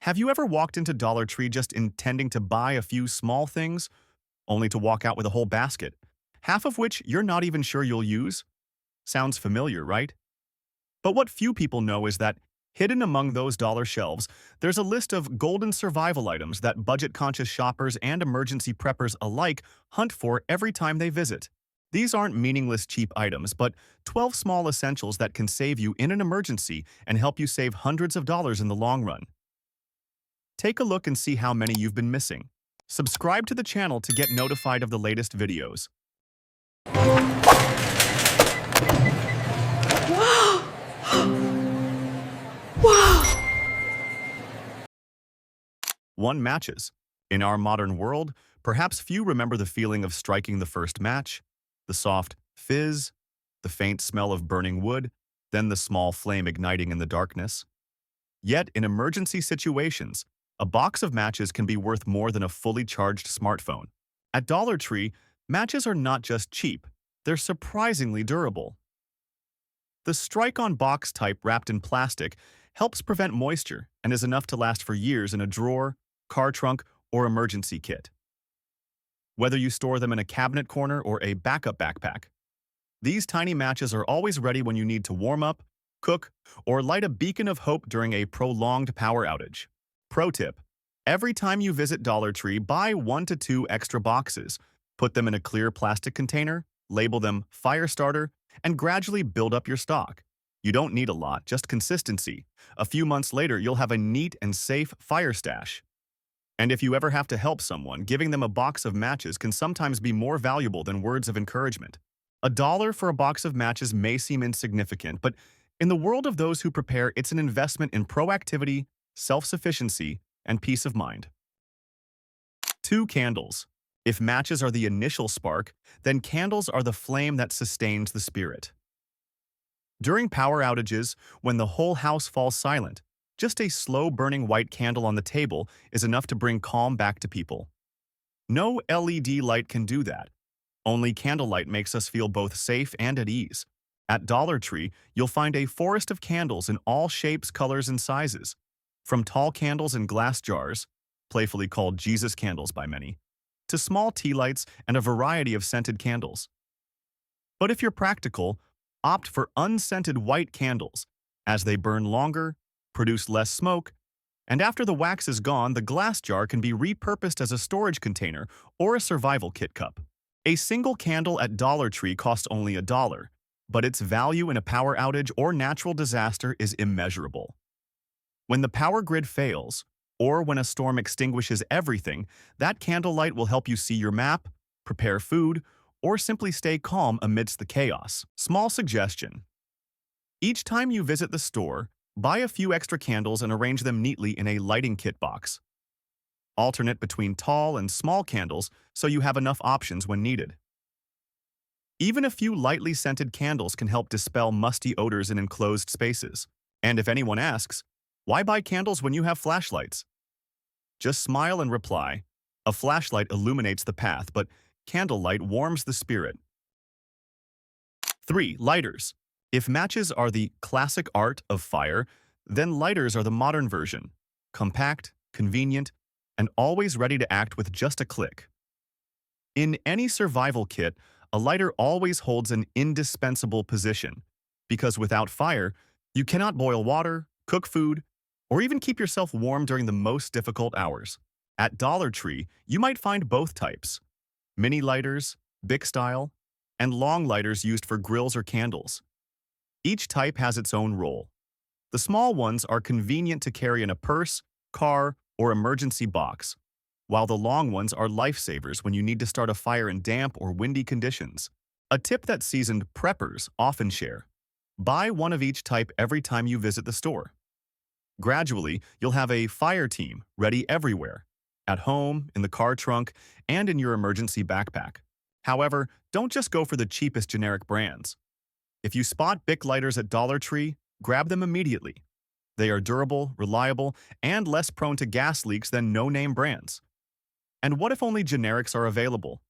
Have you ever walked into Dollar Tree just intending to buy a few small things, only to walk out with a whole basket, half of which you're not even sure you'll use? Sounds familiar, right? But what few people know is that hidden among those dollar shelves, there's a list of golden survival items that budget-conscious shoppers and emergency preppers alike hunt for every time they visit. These aren't meaningless cheap items, but 12 small essentials that can save you in an emergency and help you save hundreds of dollars in the long run. Take a look and see how many you've been missing. Subscribe to the channel to get notified of the latest videos. Wow! 1. Matches. In our modern world, perhaps few remember the feeling of striking the first match, the soft fizz, the faint smell of burning wood, then the small flame igniting in the darkness. Yet, in emergency situations, a box of matches can be worth more than a fully charged smartphone. At Dollar Tree, matches are not just cheap, they're surprisingly durable. The strike-on box type wrapped in plastic helps prevent moisture and is enough to last for years in a drawer, car trunk, or emergency kit. Whether you store them in a cabinet corner or a backup backpack, these tiny matches are always ready when you need to warm up, cook, or light a beacon of hope during a prolonged power outage. Pro tip: every time you visit Dollar Tree, buy 1 to 2 extra boxes. Put them in a clear plastic container, label them fire starter, and gradually build up your stock. You don't need a lot, just consistency. A few months later, you'll have a neat and safe fire stash. And if you ever have to help someone, giving them a box of matches can sometimes be more valuable than words of encouragement. $1 for a box of matches may seem insignificant, but in the world of those who prepare, it's an investment in proactivity, self-sufficiency, and peace of mind. 2. Candles. If matches are the initial spark, then candles are the flame that sustains the spirit. During power outages, when the whole house falls silent, just a slow-burning white candle on the table is enough to bring calm back to people. No LED light can do that. Only candlelight makes us feel both safe and at ease. At Dollar Tree, you'll find a forest of candles in all shapes, colors, and sizes. From tall candles in glass jars, playfully called Jesus candles by many, to small tea lights and a variety of scented candles. But if you're practical, opt for unscented white candles, as they burn longer, produce less smoke, and after the wax is gone, the glass jar can be repurposed as a storage container or a survival kit cup. A single candle at Dollar Tree costs only $1, but its value in a power outage or natural disaster is immeasurable. When the power grid fails, or when a storm extinguishes everything, that candlelight will help you see your map, prepare food, or simply stay calm amidst the chaos. Small suggestion: each time you visit the store, buy a few extra candles and arrange them neatly in a lighting kit box. Alternate between tall and small candles so you have enough options when needed. Even a few lightly scented candles can help dispel musty odors in enclosed spaces. And if anyone asks, why buy candles when you have flashlights? Just smile and reply, a flashlight illuminates the path, but candlelight warms the spirit. 3. Lighters. If matches are the classic art of fire, then lighters are the modern version. Compact, convenient, and always ready to act with just a click. In any survival kit, a lighter always holds an indispensable position, because without fire, you cannot boil water, cook food, or even keep yourself warm during the most difficult hours. At Dollar Tree, you might find both types: mini lighters, Bic style, and long lighters used for grills or candles. Each type has its own role. The small ones are convenient to carry in a purse, car, or emergency box, while the long ones are lifesavers when you need to start a fire in damp or windy conditions. A tip that seasoned preppers often share: buy one of each type every time you visit the store. Gradually, you'll have a fire team ready everywhere, at home, in the car trunk, and in your emergency backpack. However, don't just go for the cheapest generic brands. If you spot Bic lighters at Dollar Tree, grab them immediately. They are durable, reliable, and less prone to gas leaks than no-name brands. And what if only generics are available?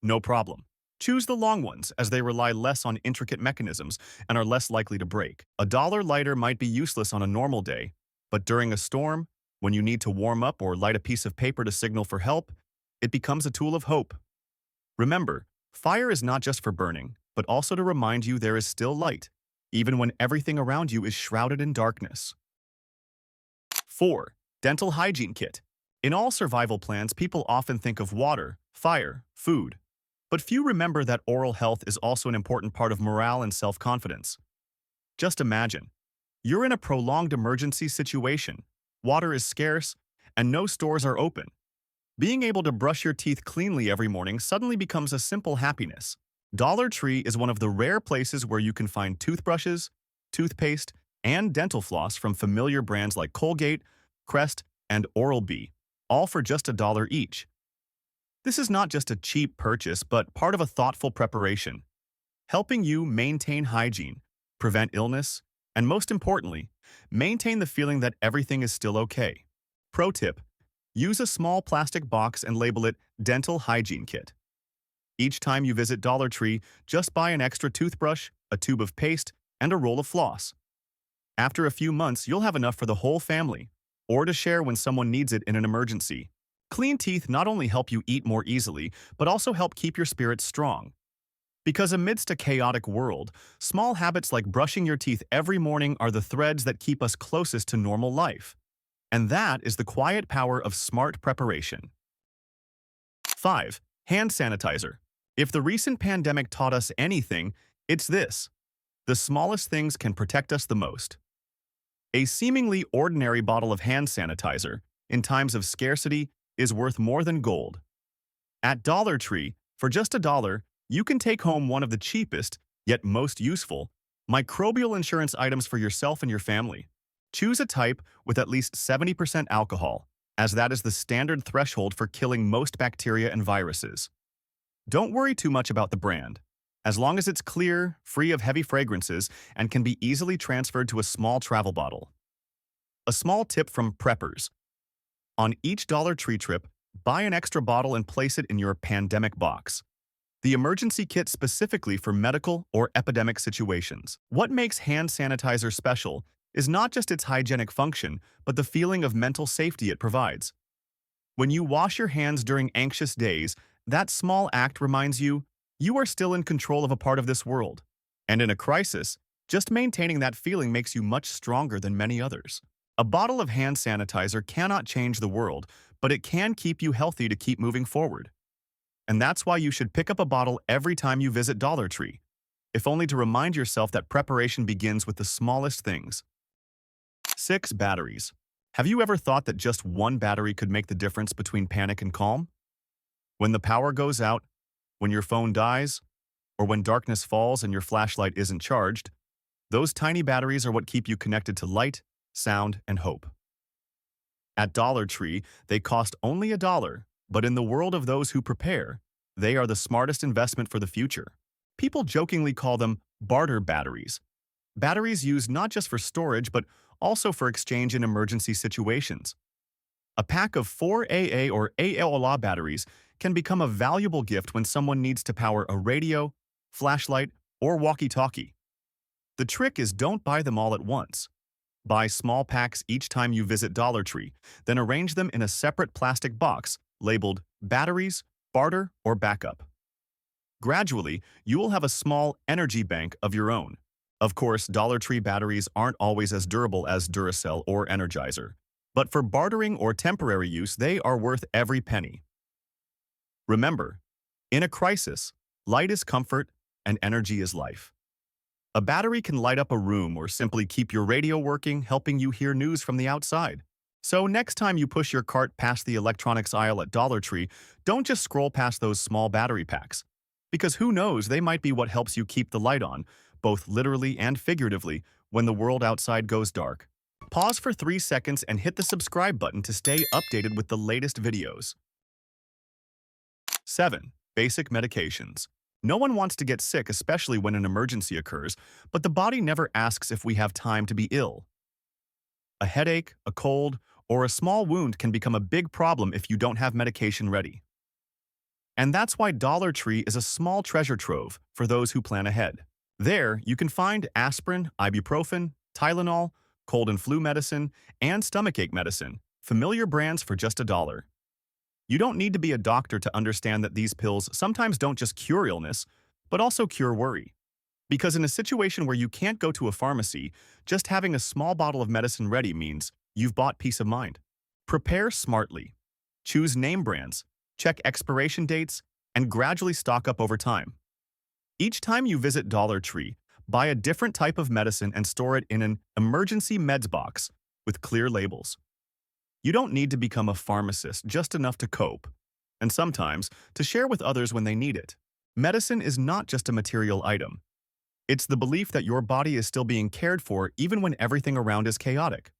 No problem. Choose the long ones, as they rely less on intricate mechanisms and are less likely to break. $1 lighter might be useless on a normal day, but during a storm, When you need to warm up or light a piece of paper to signal for help, it becomes a tool of hope. Remember, fire is not just for burning, but also to remind you there is still light, even when everything around you is shrouded in darkness. 4. Dental hygiene kit. In all survival plans, people often think of water, fire, food. But few remember that oral health is also an important part of morale and self-confidence. Just imagine, you're in a prolonged emergency situation, water is scarce, and no stores are open. Being able to brush your teeth cleanly every morning suddenly becomes a simple happiness. Dollar Tree is one of the rare places where you can find toothbrushes, toothpaste, and dental floss from familiar brands like Colgate, Crest, and Oral-B, all for just $1 each. This is not just a cheap purchase, but part of a thoughtful preparation, helping you maintain hygiene, prevent illness, and most importantly, maintain the feeling that everything is still okay. Pro tip: use a small plastic box and label it Dental Hygiene Kit. Each time you visit Dollar Tree, just buy an extra toothbrush, a tube of paste, and a roll of floss. After a few months, you'll have enough for the whole family, or to share when someone needs it in an emergency. Clean teeth not only help you eat more easily, but also help keep your spirits strong. Because amidst a chaotic world, small habits like brushing your teeth every morning are the threads that keep us closest to normal life. And that is the quiet power of smart preparation. 5. Hand sanitizer. If the recent pandemic taught us anything, it's this: the smallest things can protect us the most. A seemingly ordinary bottle of hand sanitizer, in times of scarcity, is worth more than gold. At Dollar Tree, for just $1, you can take home one of the cheapest, yet most useful, microbial insurance items for yourself and your family. Choose a type with at least 70% alcohol, as that is the standard threshold for killing most bacteria and viruses. Don't worry too much about the brand. As long as it's clear, free of heavy fragrances, and can be easily transferred to a small travel bottle. A small tip from preppers: on each Dollar Tree trip, buy an extra bottle and place it in your pandemic box, the emergency kit specifically for medical or epidemic situations. What makes hand sanitizer special is not just its hygienic function, but the feeling of mental safety it provides. When you wash your hands during anxious days, that small act reminds you are still in control of a part of this world. And in a crisis, just maintaining that feeling makes you much stronger than many others. A bottle of hand sanitizer cannot change the world, but it can keep you healthy to keep moving forward. And that's why you should pick up a bottle every time you visit Dollar Tree, if only to remind yourself that preparation begins with the smallest things. 6. Batteries. Have you ever thought that just one battery could make the difference between panic and calm? When the power goes out, when your phone dies, or when darkness falls and your flashlight isn't charged, those tiny batteries are what keep you connected to light, sound, and hope. At Dollar Tree, they cost only $1, but in the world of those who prepare, they are the smartest investment for the future. People jokingly call them barter batteries. Batteries used not just for storage, but also for exchange in emergency situations. A pack of 4 AA or AAA batteries can become a valuable gift when someone needs to power a radio, flashlight, or walkie-talkie. The trick is don't buy them all at once. Buy small packs each time you visit Dollar Tree, then arrange them in a separate plastic box labeled batteries, barter, or backup. Gradually, you will have a small energy bank of your own. Of course, Dollar Tree batteries aren't always as durable as Duracell or Energizer, but for bartering or temporary use, they are worth every penny. Remember, in a crisis, light is comfort and energy is life. A battery can light up a room or simply keep your radio working, helping you hear news from the outside. So next time you push your cart past the electronics aisle at Dollar Tree, don't just scroll past those small battery packs. Because who knows, they might be what helps you keep the light on, both literally and figuratively, when the world outside goes dark. Pause for 3 seconds and hit the subscribe button to stay updated with the latest videos. 7. Basic medications. No one wants to get sick, especially when an emergency occurs, but the body never asks if we have time to be ill. A headache, a cold, or a small wound can become a big problem if you don't have medication ready. And that's why Dollar Tree is a small treasure trove for those who plan ahead. There, you can find aspirin, ibuprofen, Tylenol, cold and flu medicine, and stomachache medicine, Familiar brands for just $1. You don't need to be a doctor to understand that these pills sometimes don't just cure illness, but also cure worry. Because in a situation where you can't go to a pharmacy, just having a small bottle of medicine ready means you've bought peace of mind. Prepare smartly. Choose name brands, check expiration dates, and gradually stock up over time. Each time you visit Dollar Tree, buy a different type of medicine and store it in an emergency meds box with clear labels. You don't need to become a pharmacist just enough to cope, and sometimes to share with others when they need it. Medicine is not just a material item. It's the belief that your body is still being cared for even when everything around is chaotic.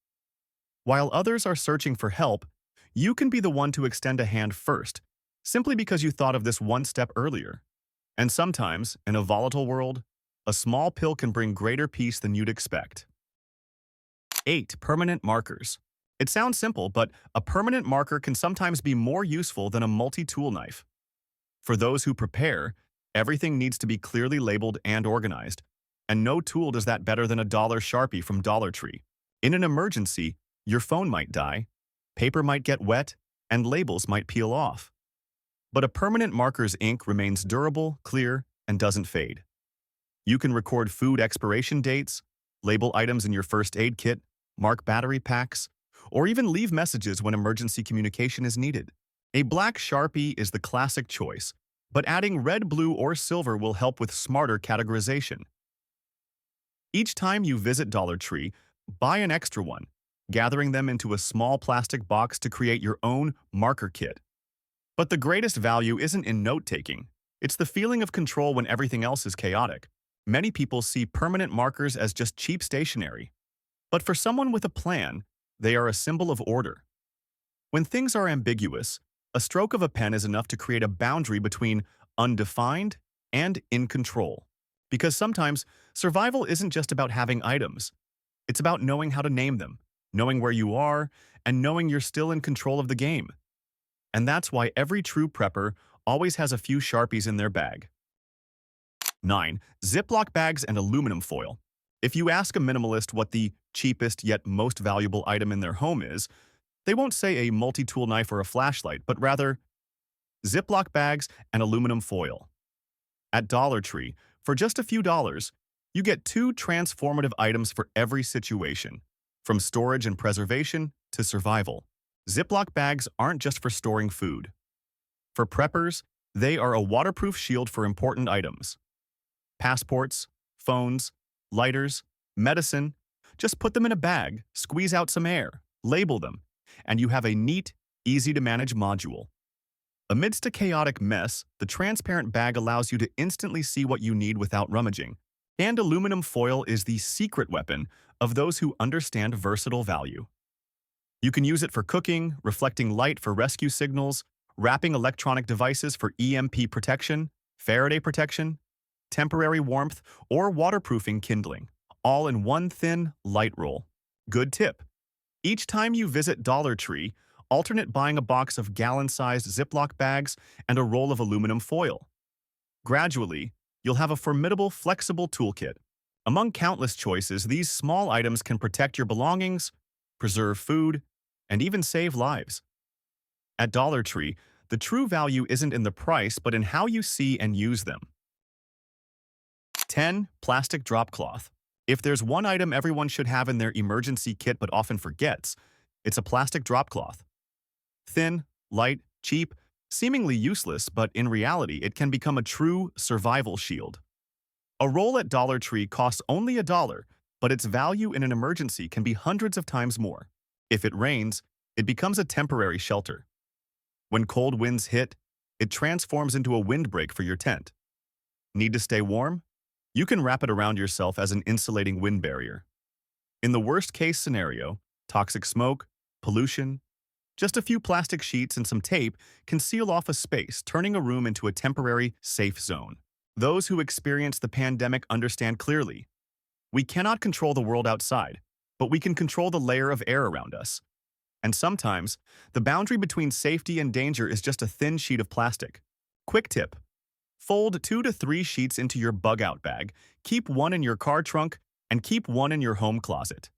While others are searching for help, you can be the one to extend a hand first, simply because you thought of this one step earlier. And sometimes, in a volatile world, a small pill can bring greater peace than you'd expect. 8. Permanent markers. It sounds simple, but a permanent marker can sometimes be more useful than a multi-tool knife. For those who prepare, everything needs to be clearly labeled and organized, and no tool does that better than a dollar Sharpie from Dollar Tree. In an emergency, your phone might die, paper might get wet, and labels might peel off. But a permanent marker's ink remains durable, clear, and doesn't fade. You can record food expiration dates, label items in your first aid kit, mark battery packs, or even leave messages when emergency communication is needed. A black Sharpie is the classic choice, but adding red, blue, or silver will help with smarter categorization. Each time you visit Dollar Tree, buy an extra one, gathering them into a small plastic box to create your own marker kit. But the greatest value isn't in note-taking. It's the feeling of control when everything else is chaotic. Many people see permanent markers as just cheap stationery. But for someone with a plan, they are a symbol of order. When things are ambiguous, a stroke of a pen is enough to create a boundary between undefined and in control. Because sometimes, survival isn't just about having items. It's about knowing how to name them, knowing where you are, and knowing you're still in control of the game. And that's why every true prepper always has a few Sharpies in their bag. 9. Ziploc bags and aluminum foil. If you ask a minimalist what the cheapest yet most valuable item in their home is, they won't say a multi-tool knife or a flashlight, but rather Ziploc bags and aluminum foil. At Dollar Tree, for just a few dollars, you get 2 transformative items for every situation, from storage and preservation to survival. Ziploc bags aren't just for storing food. For preppers, they are a waterproof shield for important items. Passports, phones, lighters, medicine. Just put them in a bag, squeeze out some air, label them, and you have a neat, easy-to-manage module. Amidst a chaotic mess, the transparent bag allows you to instantly see what you need without rummaging. And aluminum foil is the secret weapon of those who understand versatile value. You can use it for cooking, reflecting light for rescue signals, wrapping electronic devices for EMP protection, Faraday protection, temporary warmth, or waterproofing kindling, all in one thin, light roll. Good tip. Each time you visit Dollar Tree, alternate buying a box of gallon-sized Ziploc bags and a roll of aluminum foil. Gradually, you'll have a formidable, flexible toolkit. Among countless choices, these small items can protect your belongings, preserve food, and even save lives. At Dollar Tree, the true value isn't in the price, but in how you see and use them. 10. Plastic drop cloth. If there's one item everyone should have in their emergency kit but often forgets, it's a plastic drop cloth. Thin, light, cheap, seemingly useless, but in reality, it can become a true survival shield. A roll at Dollar Tree costs only $1, but its value in an emergency can be hundreds of times more. If it rains, it becomes a temporary shelter. When cold winds hit, it transforms into a windbreak for your tent. Need to stay warm? You can wrap it around yourself as an insulating wind barrier. In the worst-case scenario, toxic smoke, pollution, just a few plastic sheets and some tape can seal off a space, turning a room into a temporary safe zone. Those who experience the pandemic understand clearly. We cannot control the world outside, but we can control the layer of air around us. And sometimes, the boundary between safety and danger is just a thin sheet of plastic. Quick tip. Fold 2 to 3 sheets into your bug-out bag, keep one in your car trunk, and keep one in your home closet.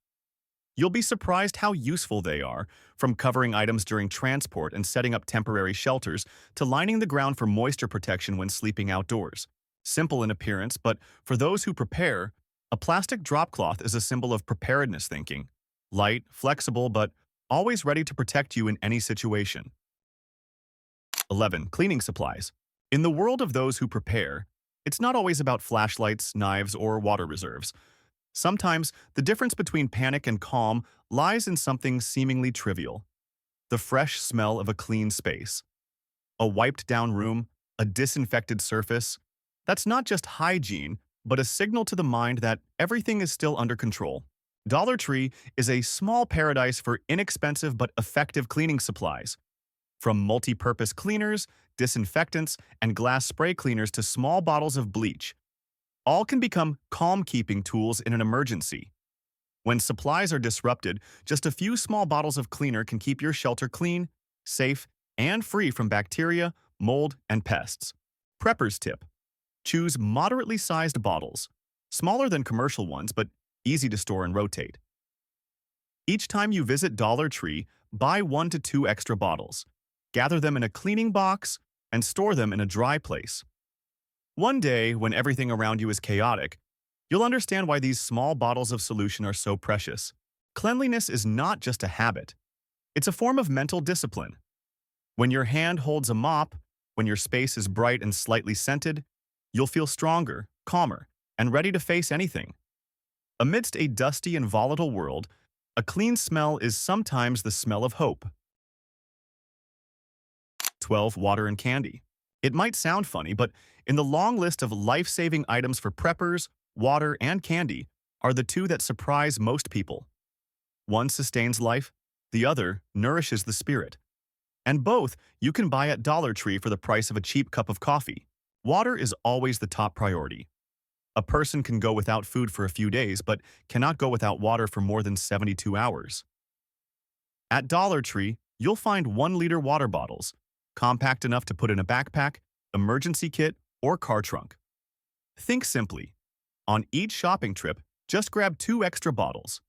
You'll be surprised how useful they are, from covering items during transport and setting up temporary shelters to lining the ground for moisture protection when sleeping outdoors. Simple in appearance, but for those who prepare, a plastic drop cloth is a symbol of preparedness thinking. Light, flexible, but always ready to protect you in any situation. 11. Cleaning supplies. In the world of those who prepare, it's not always about flashlights, knives, or water reserves. Sometimes, the difference between panic and calm lies in something seemingly trivial. The fresh smell of a clean space. A wiped-down room, a disinfected surface. That's not just hygiene, but a signal to the mind that everything is still under control. Dollar Tree is a small paradise for inexpensive but effective cleaning supplies. From multi-purpose cleaners, disinfectants, and glass spray cleaners to small bottles of bleach, all can become calm-keeping tools in an emergency. When supplies are disrupted, just a few small bottles of cleaner can keep your shelter clean, safe, and free from bacteria, mold, and pests. Prepper's tip: choose moderately sized bottles, smaller than commercial ones but easy to store and rotate. Each time you visit Dollar Tree, buy 1 to 2 extra bottles. Gather them in a cleaning box and store them in a dry place. One day, when everything around you is chaotic, you'll understand why these small bottles of solution are so precious. Cleanliness is not just a habit. It's a form of mental discipline. When your hand holds a mop, when your space is bright and slightly scented, you'll feel stronger, calmer, and ready to face anything. Amidst a dusty and volatile world, a clean smell is sometimes the smell of hope. 12. Water and candy. It might sound funny, but in the long list of life-saving items for preppers, water and candy are the two that surprise most people. One sustains life, the other nourishes the spirit. And both you can buy at Dollar Tree for the price of a cheap cup of coffee. Water is always the top priority. A person can go without food for a few days, but cannot go without water for more than 72 hours. At Dollar Tree, you'll find 1-liter water bottles, compact enough to put in a backpack, emergency kit, or car trunk. Think simply. On each shopping trip, just grab 2 extra bottles.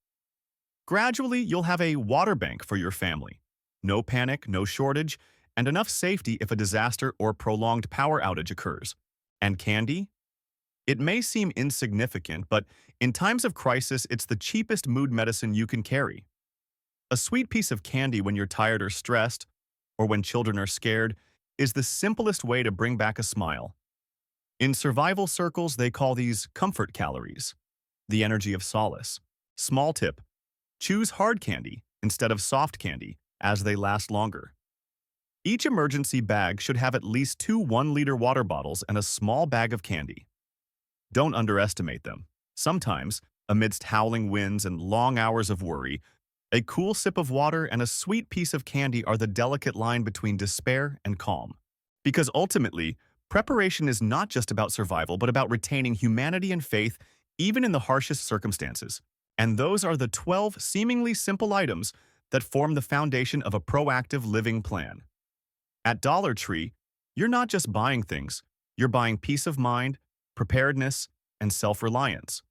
Gradually, you'll have a water bank for your family. No panic, no shortage, and enough safety if a disaster or prolonged power outage occurs. And candy? It may seem insignificant, but in times of crisis, it's the cheapest mood medicine you can carry. A sweet piece of candy when you're tired or stressed, or when children are scared, is the simplest way to bring back a smile. In survival circles, they call these comfort calories, the energy of solace. Small tip: choose hard candy instead of soft candy, as they last longer. Each emergency bag should have at least 2 1-liter water bottles and a small bag of candy. Don't underestimate them. Sometimes, amidst howling winds and long hours of worry, a cool sip of water and a sweet piece of candy are the delicate line between despair and calm. Because ultimately, preparation is not just about survival, but about retaining humanity and faith even in the harshest circumstances. And those are the 12 seemingly simple items that form the foundation of a proactive living plan. At Dollar Tree, you're not just buying things, you're buying peace of mind, preparedness, and self-reliance.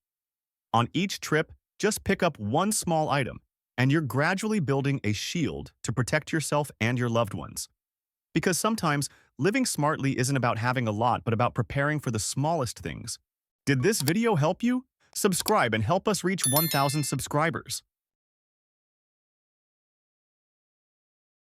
On each trip, just pick up 1 small item, and you're gradually building a shield to protect yourself and your loved ones. Because sometimes, living smartly isn't about having a lot, but about preparing for the smallest things. Did this video help you? Subscribe and help us reach 1,000 subscribers.